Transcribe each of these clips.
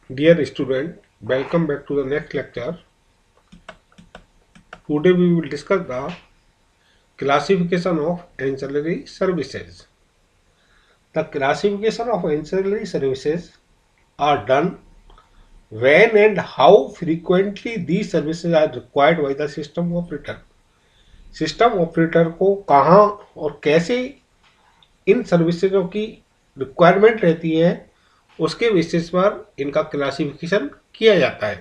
Dear student, welcome back to the next lecture. Today we will discuss the classification of ancillary services. The classification of ancillary services are done when and how frequently these services are required by the system operator. System operator को कहाँ और कैसे इन सर्विसेजों की requirement रहती है उसके basis पर इनका क्लासिफिकेशन किया जाता है.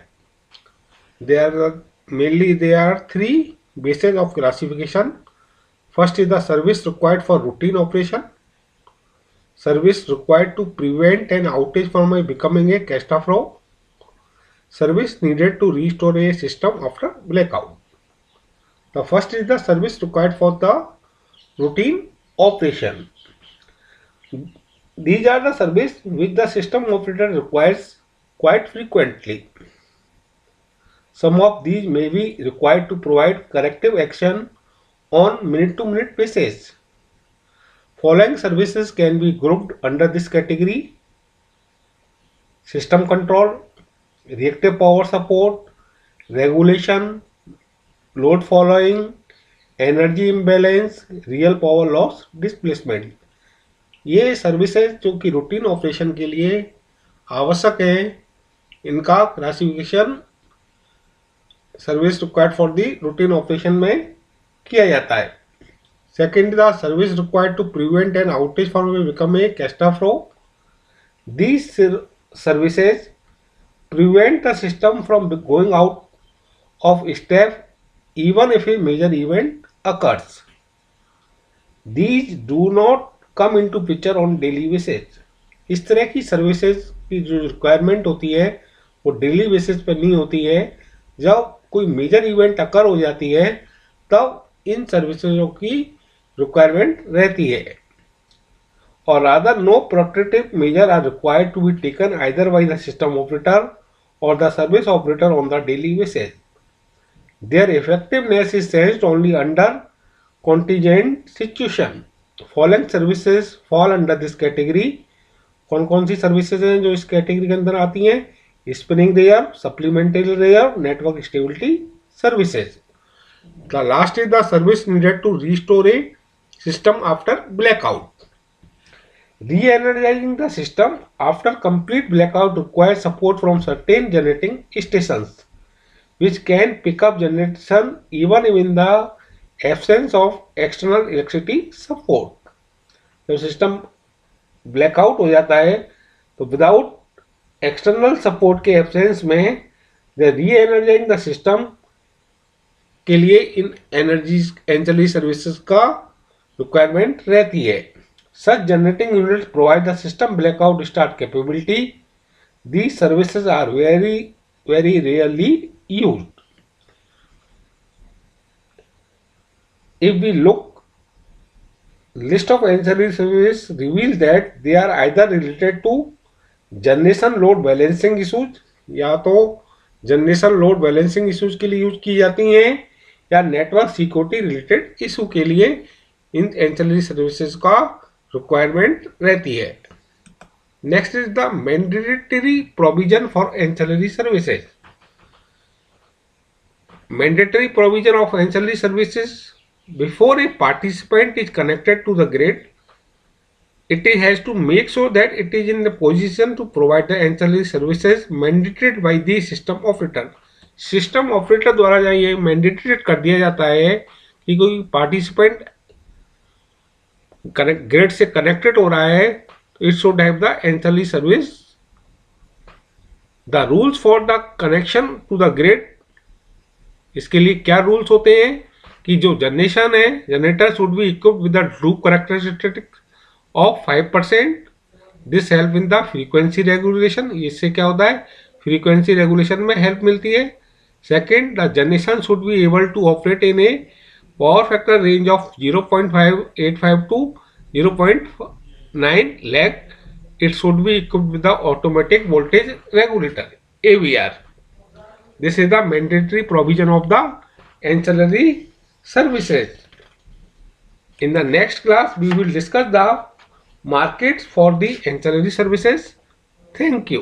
There are three bases of classification. First is the service required for routine operation. Service required to prevent an outage from becoming a catastrophe. Service needed to restore a system after blackout. The first is the service required for the routine operation. These are the service which the system operator requires quite frequently. Some of these may be required to provide corrective action on minute-to-minute basis. Following services can be grouped under this category: system control, reactive power support, regulation, load following, energy imbalance, real power loss displacement. ये services जो कि routine operation के लिए आवश्यक हैं, इनका classification service required for the routine operation में किया जाता है. Second, the service required to prevent an outage from becoming a catastrophe. These services prevent the system from going out of step even if a major event occurs. These do not come into picture on daily basis. इस तरह की services की जो requirement होती है वो daily basis पर नहीं होती है. जब कोई मेजर इवेंट अकर हो जाती है तब इन सर्विसेजों की रिक्वायरमेंट रहती है. और rather no protective measure are required to be taken either by the system operator और the service operator on the daily basis. Their effectiveness is sensed only under contingent situation. Following services fall under this category. कौन कौन सी services हैं जो इस category के अंदर आती हैं? Spinning rare, supplementary rare, network stability services. The last is the service needed to restore a system after blackout. Re-energizing the system after complete blackout requires support from certain generating stations, which can pick up generation even in the absence of external electricity support. जब system blackout हो जाता है तो without external support के absence में the re-energising the system के लिए इन एंसिलरी सर्विसेज का रिक्वायरमेंट रहती है. Such generating units provide the system blackout start capability. These services are very rarely used. If we look, list of ancillary services reveal that they are either related to generation load balancing issues, या तो generation load balancing issues के लिए use की जाती हैं या network security related issue के लिए इन एंसिलरी सर्विसेज का रिक्वायरमेंट रहती है. Next is the mandatory provision for ancillary services. Mandatory provision of ancillary services. Before a participant is connected to the grid, it has to make sure that it is in the position to provide the ancillary services mandated by the system operator. System operator द्वारा ये mandated कर दिया जाता है कि कोई participant grid से connected हो रहा है, it should have the ancillary service. The rules for the connection to the grid. इसके लिए क्या रूल्स होते हैं कि जो जनरेशन है, generator should be equipped with the true characteristics of 5%. This help in the frequency regulation. इससे क्या होता है? फ्रीक्वेंसी रेगुलेशन में हेल्प मिलती है. Second, the generation should be able to operate in a power factor range of 0.585 to 0.9 lag. It should be equipped with the automatic voltage regulator AVR. This is the mandatory provision of the ancillary services. In the next class, we will discuss the markets for the ancillary services. Thank you.